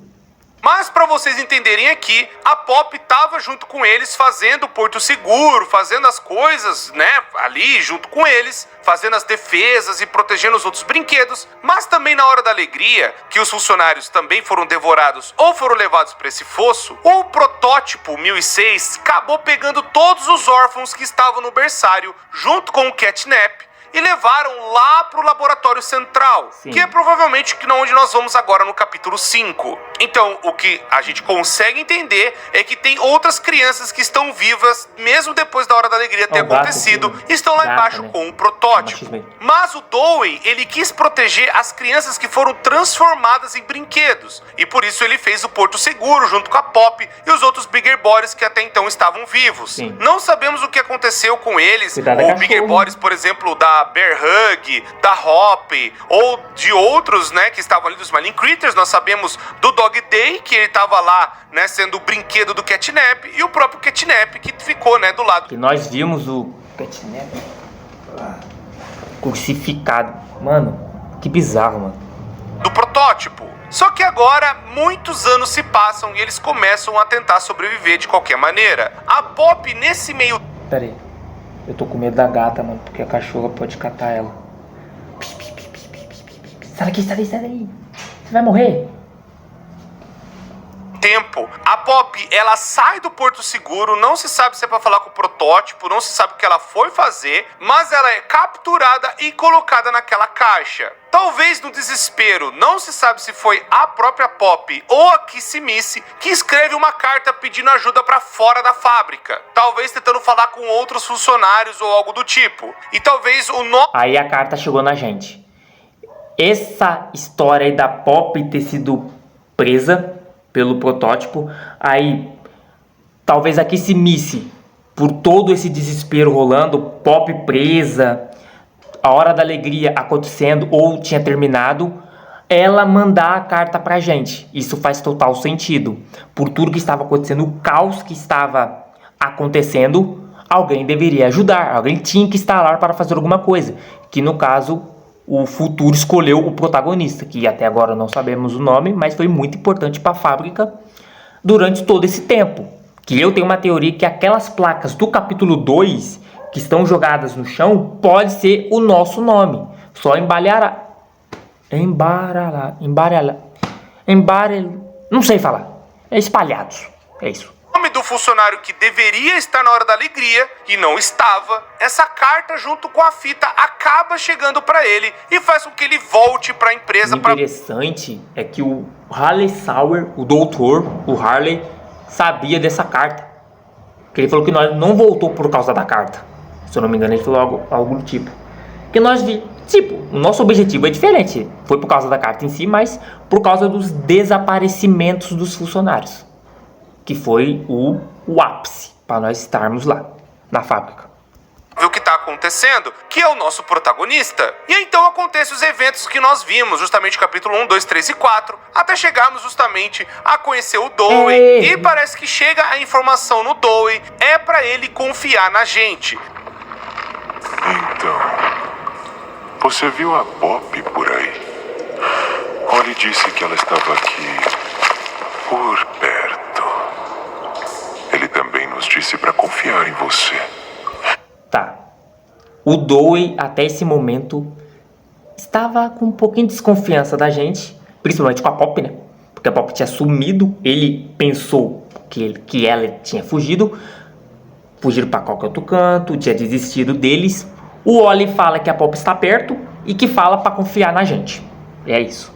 Mas para vocês entenderem aqui, a Pop tava junto com eles fazendo o Porto Seguro, fazendo as coisas, né, ali junto com eles, fazendo as defesas e protegendo os outros brinquedos, mas também na Hora da Alegria, que os funcionários também foram devorados ou foram levados para esse fosso, o protótipo 1006 acabou pegando todos os órfãos que estavam no berçário, junto com o Catnap, e levaram lá pro laboratório central, que é provavelmente onde nós vamos agora no capítulo 5, Então, o que a gente consegue entender é que tem outras crianças que estão vivas, mesmo depois da Hora da Alegria ter É o gato acontecido, aqui, né? estão lá Gato, embaixo né? com o protótipo. Machismo aí. Mas o Dewey, ele quis proteger as crianças que foram transformadas em brinquedos. E por isso ele fez o Porto Seguro junto com a Pop e os outros Bigger Bodies que até então estavam vivos. Sim. Não sabemos o que aconteceu com eles, Cuidado da ou cachorra. Bigger Bodies, por exemplo, da Bear Hug, da Hop, ou de outros, né, que estavam ali dos Smiling Critters. Nós sabemos do Dog Day, que ele tava lá, né, sendo o brinquedo do Catnap, e o próprio Catnap, que ficou, né, do lado. Que nós vimos o Catnap crucificado. Mano, que bizarro, mano. Do protótipo. Só que agora, muitos anos se passam e eles começam a tentar sobreviver de qualquer maneira. A Pop, nesse meio Pera aí. Eu tô com medo da gata, mano, porque a cachorra pode catar ela. Sai daqui, sai daí, sai daí. Você vai morrer. tempo, a Pop, ela sai do Porto Seguro, não se sabe se é pra falar com o protótipo, não se sabe o que ela foi fazer, mas ela é capturada e colocada naquela caixa. Talvez no desespero, não se sabe se foi a própria Pop ou a Kissimice que escreve uma carta pedindo ajuda pra fora da fábrica. Talvez tentando falar com outros funcionários ou algo do tipo. E talvez o nome... Aí a carta chegou na gente. Essa história aí da Pop ter sido presa pelo protótipo, aí talvez a Kissimice, por todo esse desespero rolando, Pop presa, a Hora da Alegria acontecendo ou tinha terminado, ela mandar a carta pra gente. Isso faz total sentido. Por tudo que estava acontecendo, o caos que estava acontecendo, alguém deveria ajudar, alguém tinha que estar lá para fazer alguma coisa. Que no caso, o futuro escolheu o protagonista, que até agora não sabemos o nome, mas foi muito importante para a fábrica durante todo esse tempo. Que eu tenho uma teoria que aquelas placas do capítulo 2 que estão jogadas no chão pode ser o nosso nome. Só não sei falar. É espalhados. É isso. nome do funcionário que deveria estar na Hora da Alegria e não estava, essa carta junto com a fita acaba chegando pra ele e faz com que ele volte pra empresa. O interessante é que o Harley Sauer, o doutor, o Harley, sabia dessa carta. Que ele falou que nós não voltou por causa da carta. Se eu não me engano, ele falou algo do tipo. Que nós o nosso objetivo é diferente. Foi por causa da carta em si, mas por causa dos desaparecimentos dos funcionários. Que foi o ápice para nós estarmos lá, na fábrica. O que está acontecendo, que é o nosso protagonista. E então acontecem os eventos que nós vimos, justamente capítulo 1, 2, 3 e 4, até chegarmos justamente a conhecer o Dewey. E parece que chega a informação no Dewey, é para ele confiar na gente. Então, você viu a Pop por aí? Holly disse que ela estava aqui por perto. Ele também nos disse para confiar em você. Tá. O Dewey, até esse momento, estava com um pouquinho de desconfiança da gente, principalmente com a Pop, né? Porque a Pop tinha sumido, ele pensou que ela tinha fugiram para qualquer outro canto, tinha desistido deles. O Oli fala que a Pop está perto e que fala para confiar na gente. É isso.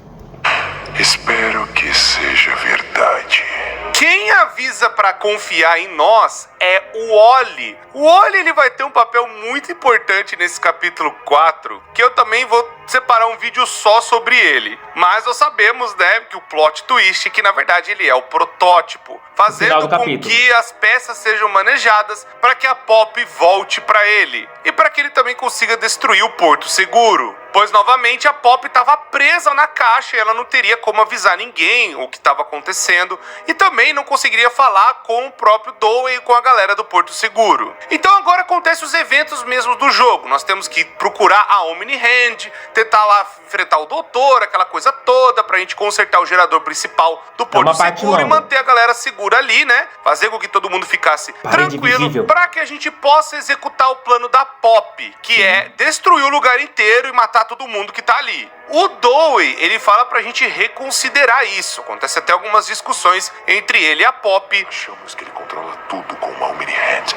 Espero que seja verdade. Quem avisa pra confiar em nós é o Oli. O Oli, ele vai ter um papel muito importante nesse capítulo 4, que eu também vou separar um vídeo só sobre ele. Mas nós sabemos, né, que o plot twist é que na verdade ele é o protótipo, fazendo com que as peças sejam manejadas para que a Pop volte pra ele e para que ele também consiga destruir o Porto Seguro. Pois novamente a Pop estava presa na caixa e ela não teria como avisar ninguém o que estava acontecendo e também não conseguiria falar com o próprio Dewey e com a galera do Porto Seguro. Então agora acontecem os eventos mesmos do jogo. Nós temos que procurar a Omni Hand, tentar lá enfrentar o doutor, aquela coisa toda, pra gente consertar o gerador principal do Porto Seguro e manter a galera segura ali, né? Fazer com que todo mundo ficasse tranquilo para que a gente possa executar o plano da Pop, que é destruir o lugar inteiro e matar todo mundo que tá ali. O Dewey, ele fala pra gente reconsiderar isso. Acontece até algumas discussões entre ele e a Pop. Achamos que ele controla tudo com uma Omni Hand.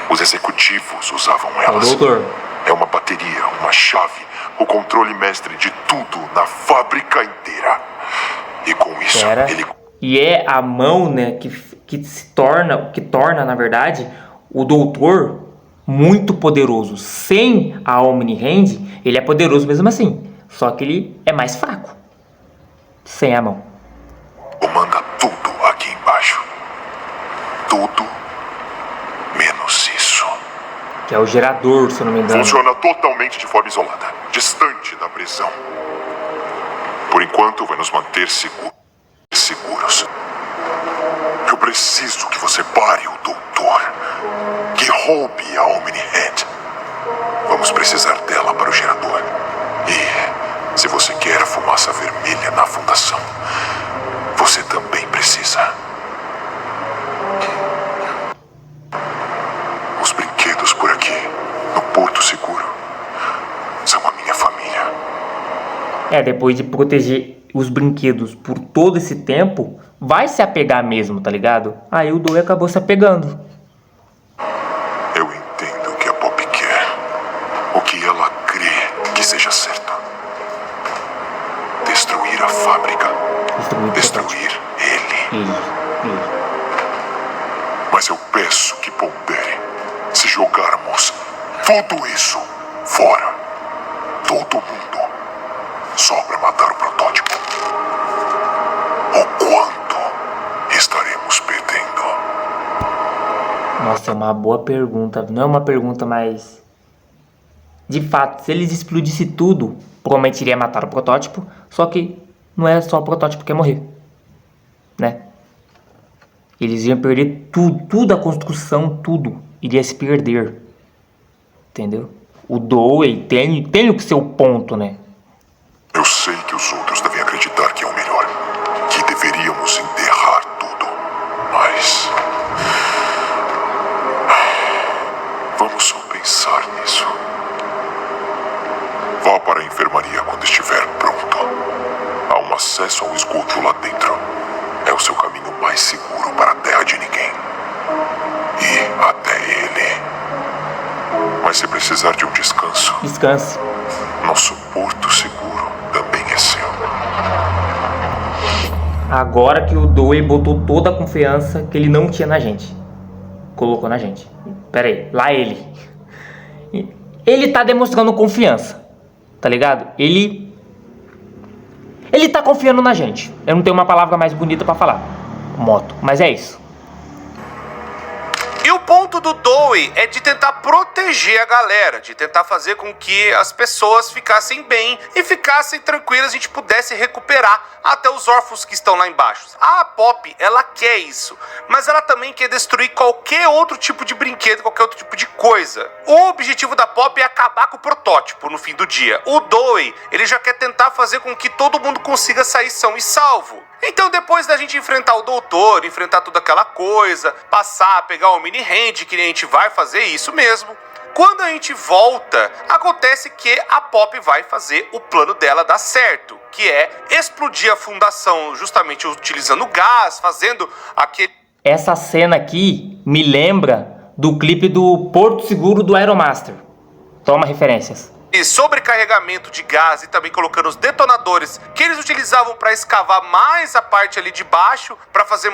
Os executivos usavam elas. Doutor. É uma bateria, uma chave, o controle mestre de tudo na fábrica inteira. E com isso, Pera. ele... E é a mão, né, que torna, na verdade, o doutor muito poderoso. Sem a Omni-Hand, ele é poderoso mesmo assim. Só que ele é mais fraco. Sem a mão. comanda tudo aqui embaixo. Tudo menos isso. Que é o gerador, se eu não me engano. Funciona totalmente de forma isolada, distante da prisão. Por enquanto, vai nos manter seguros. Eu preciso que você pare o doutor. Que roube a Omni-Hand. Vamos precisar dela para o gerador. E se você quer a fumaça vermelha na fundação, você também precisa. Os brinquedos por aqui, no Porto Seguro, são a minha família. Depois de proteger os brinquedos por todo esse tempo, vai se apegar mesmo, tá ligado? Aí o Dewey acabou se apegando. Eu entendo o que a Pop quer. O que ela crê que seja certo. Destruir a fábrica. Destruir ele. Mas eu peço que pondere. Se jogarmos tudo isso fora, todo mundo, só para matar o protótipo, o quanto estaremos perdendo? Nossa, é uma boa pergunta. Não é uma pergunta, mas... De fato, se eles explodissem tudo, provavelmente iria matar o protótipo. Só que não é só o protótipo que ia morrer, né? Eles iam perder tudo a construção, tudo iria se perder. Entendeu? O Dewey tem o que ser o ponto, né? Eu sei que os outros devem acreditar que é o melhor, que deveríamos enterrar tudo, mas... vamos só pensar nisso. Vá para a enfermaria quando estiver pronto. Há um acesso ao esgoto lá dentro. É o seu caminho mais seguro para a terra de ninguém. E até ele. Mas se precisar de um descanso, Descanse. nosso Porto Seguro também é seu. Agora que o Dewey botou toda a confiança que ele não tinha na gente. Colocou na gente. Pera aí, lá ele. Ele tá demonstrando confiança. Tá ligado? Ele tá confiando na gente. Eu não tenho uma palavra mais bonita pra falar. Moto. Mas é isso. E o ponto do Dewey é de tentar proteger a galera, de tentar fazer com que as pessoas ficassem bem e ficassem tranquilas, a gente pudesse recuperar até os órfãos que estão lá embaixo. A Pop, ela quer isso, mas ela também quer destruir qualquer outro tipo de brinquedo, qualquer outro tipo de coisa. O objetivo da Pop é acabar com o protótipo no fim do dia. O Dewey, ele já quer tentar fazer com que todo mundo consiga sair são e salvo. Então depois da gente enfrentar o doutor, enfrentar toda aquela coisa, passar, pegar o Omni-Hand, que a gente vai fazer isso mesmo, quando a gente volta, acontece que a Pop vai fazer o plano dela dar certo, que é explodir a fundação justamente utilizando gás, fazendo aquele... Essa cena aqui me lembra do clipe do Porto Seguro do Aeromaster. Toma referências. E sobrecarregamento de gás e também colocando os detonadores que eles utilizavam para escavar mais a parte ali de baixo, para fazer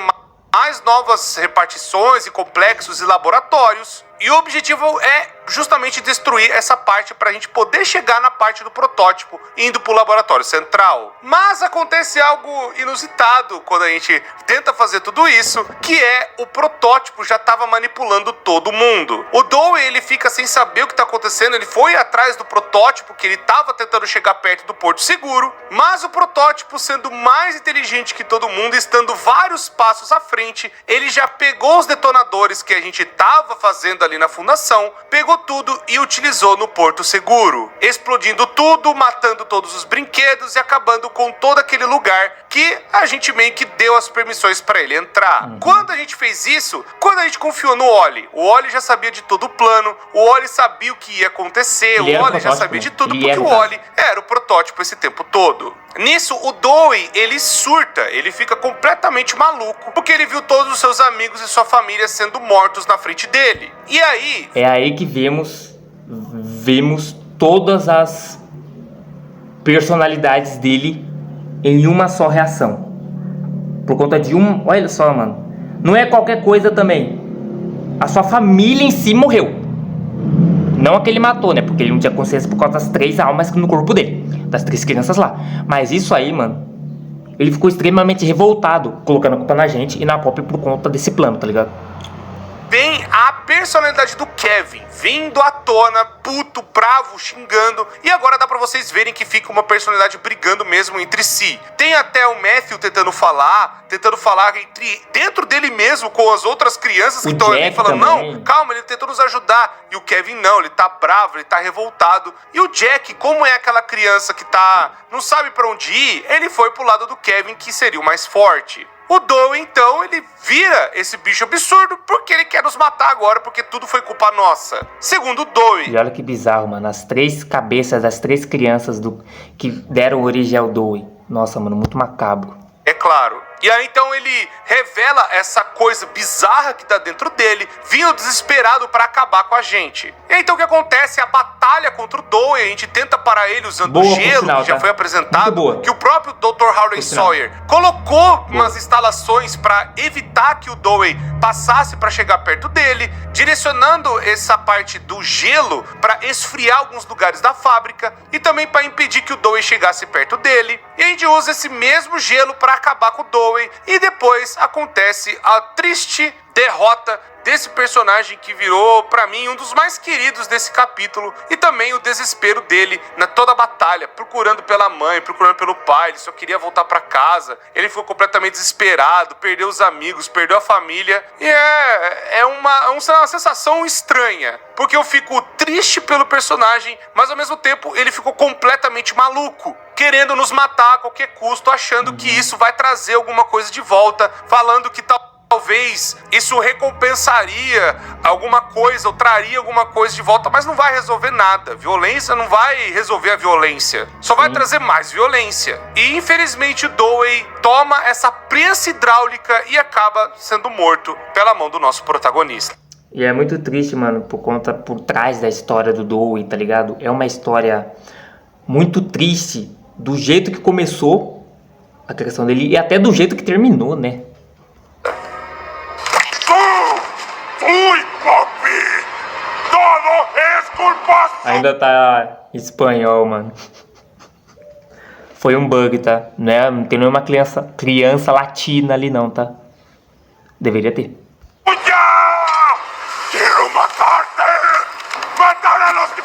mais novas repartições e complexos e laboratórios. E o objetivo é justamente destruir essa parte para a gente poder chegar na parte do protótipo indo para o laboratório central. Mas acontece algo inusitado quando a gente tenta fazer tudo isso, que é o protótipo já estava manipulando todo mundo. O Dewey, ele fica sem saber o que está acontecendo, ele foi atrás do protótipo que ele estava tentando chegar perto do Porto Seguro, mas o protótipo, sendo mais inteligente que todo mundo, estando vários passos à frente, ele já pegou os detonadores que a gente estava fazendo ali na fundação, pegou tudo e utilizou no Porto Seguro, explodindo tudo, matando todos os brinquedos e acabando com todo aquele lugar que a gente meio que deu as permissões para ele entrar. Quando a gente fez isso, quando a gente confiou no Oli, o Oli já sabia de todo o plano, o Oli sabia o que ia acontecer, Ele o era o Oli já protótipo, sabia de tudo, ele porque era o o cara. Oli era o protótipo esse tempo todo. Nisso, o Dewey, ele surta, ele fica completamente maluco, porque ele viu todos os seus amigos e sua família sendo mortos na frente dele. E aí... É aí que vemos todas as personalidades dele em uma só reação. Por conta de um... Olha só, mano. Não é qualquer coisa também. A sua família em si morreu. Não a que ele matou, né? Porque ele não tinha consciência por causa das 3 almas no corpo dele. Das 3 crianças lá. Mas isso aí, mano, ele ficou extremamente revoltado, colocando a culpa na gente e na Poppy por conta desse plano, tá ligado? Vem a personalidade do Kevin vindo à tona, puto, bravo, xingando. E agora dá pra vocês verem que fica uma personalidade brigando mesmo entre si. Tem até o Matthew tentando falar dentro dele mesmo com as outras crianças que estão ali falando, também. não, calma, ele tentou nos ajudar. E o Kevin não, ele tá bravo, ele tá revoltado. E o Jack, como é aquela criança que não sabe pra onde ir, ele foi pro lado do Kevin, que seria o mais forte. O Dewey, então, ele vira esse bicho absurdo porque ele quer nos matar agora, porque tudo foi culpa nossa. Segundo o Dewey. E olha que bizarro, mano. As 3 cabeças das 3 crianças que deram origem ao Dewey. Nossa, mano, muito macabro. É claro. E aí, então, ele revela essa coisa bizarra que tá dentro dele, vindo desesperado pra acabar com a gente. E então, o que acontece? A batalha contra o Dewey, a gente tenta parar ele usando o gelo, sinal, que já tá? foi apresentado, Boa. que o próprio Dr. Howley Sawyer colocou umas instalações pra evitar que o Dewey passasse pra chegar perto dele, direcionando essa parte do gelo pra esfriar alguns lugares da fábrica e também pra impedir que o Dewey chegasse perto dele. E a gente usa esse mesmo gelo pra acabar com o Dewey. E depois acontece a triste derrota desse personagem que virou, pra mim, um dos mais queridos desse capítulo. E também o desespero dele na toda a batalha, procurando pela mãe, procurando pelo pai. Ele só queria voltar pra casa. Ele ficou completamente desesperado, perdeu os amigos, perdeu a família. E é uma sensação estranha, porque eu fico triste pelo personagem, mas ao mesmo tempo ele ficou completamente maluco, querendo nos matar a qualquer custo, achando que isso vai trazer alguma coisa de volta, falando que talvez isso recompensaria alguma coisa ou traria alguma coisa de volta, mas não vai resolver nada. Violência não vai resolver a violência, só vai trazer mais violência. E infelizmente o Dewey toma essa prensa hidráulica e acaba sendo morto pela mão do nosso protagonista. E é muito triste, mano, por trás da história do Dewey, tá ligado? É uma história muito triste, do jeito que começou a criação dele e até do jeito que terminou, né? Fui, Poppy! Todo es culpa sua! Ainda tá em espanhol, mano. Foi um bug, tá? Não tem nenhuma criança latina ali não, tá? Deveria ter. ¡Quiero matarte! ¡Matar a los que...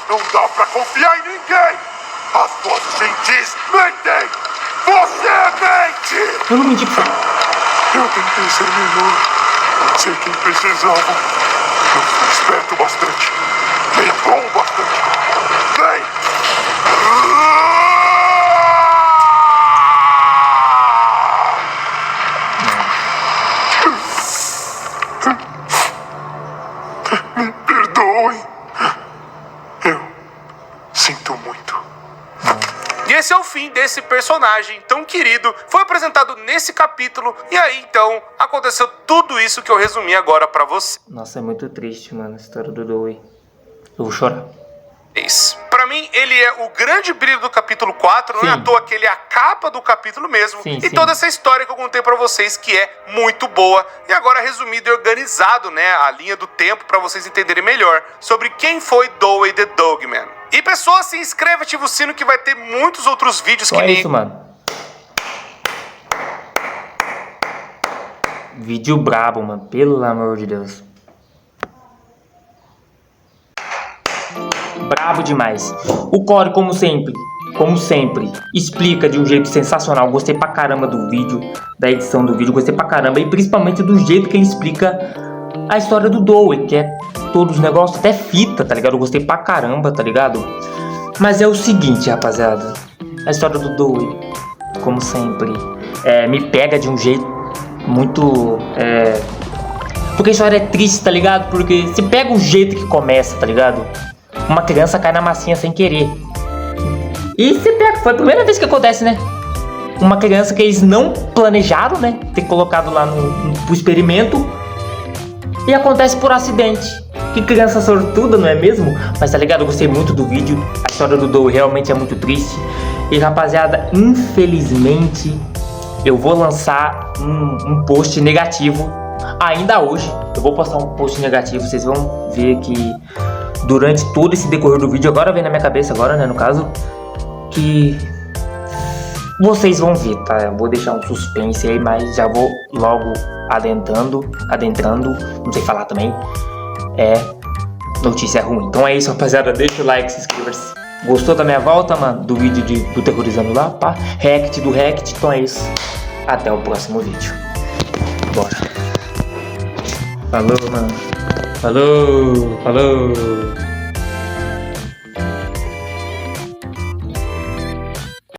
Não dá pra confiar em ninguém! As tuas gentis mentem! Você mente! Eu não menti pra você. Eu tentei ser melhor. Sei quem precisava. Eu fui esperto bastante. Bem bom bastante. Vem! Me perdoem. Eu sinto muito. E esse é o fim desse personagem tão querido, foi apresentado nesse capítulo, e aí então aconteceu tudo isso que eu resumi agora pra vocês. Nossa, é muito triste, mano, a história do Dewey. Eu vou chorar. Pra mim, ele é o grande brilho do capítulo 4, não é à toa que ele é a capa do capítulo mesmo, e toda essa história que eu contei pra vocês, que é muito boa, e agora resumido e organizado, né, a linha do tempo pra vocês entenderem melhor sobre quem foi Dewey the Dogman. E pessoal, se inscreva, ativa o sino que vai ter muitos outros vídeos Então que é nem... isso, mano. Vídeo brabo, mano, pelo amor de Deus. Brabo demais. O Corey, como sempre, explica de um jeito sensacional. Gostei pra caramba do vídeo, da edição do vídeo, gostei pra caramba. E principalmente do jeito que ele explica a história do Dewey, que é todos os negócios, até fita, tá ligado? Eu gostei pra caramba, tá ligado? Mas é o seguinte, rapaziada. A história do Dewey, como sempre, me pega de um jeito muito... Porque a história é triste, tá ligado? Porque você pega o jeito que começa, tá ligado? Uma criança cai na massinha sem querer. E você pega, foi a primeira vez que acontece, né? Uma criança que eles não planejaram, né? Ter colocado lá pro experimento. e acontece por acidente. Que criança sortuda, não é mesmo? Mas tá ligado, eu gostei muito do vídeo. A história do Doug realmente é muito triste. E rapaziada, infelizmente eu vou lançar um post negativo ainda hoje. Eu vou postar um post negativo. Vocês vão ver que durante todo esse decorrer do vídeo, agora vem na minha cabeça, agora, né, no caso, que vocês vão ver, tá? Eu vou deixar um suspense aí, mas já vou logo adentrando, não sei falar também, notícia ruim. Então é isso, rapaziada, deixa o like, se inscreva-se. Gostou da minha volta, mano, do vídeo do Terrorizando lá, pá? React do React, então é isso. Até o próximo vídeo. Bora. Falou, mano. Falou.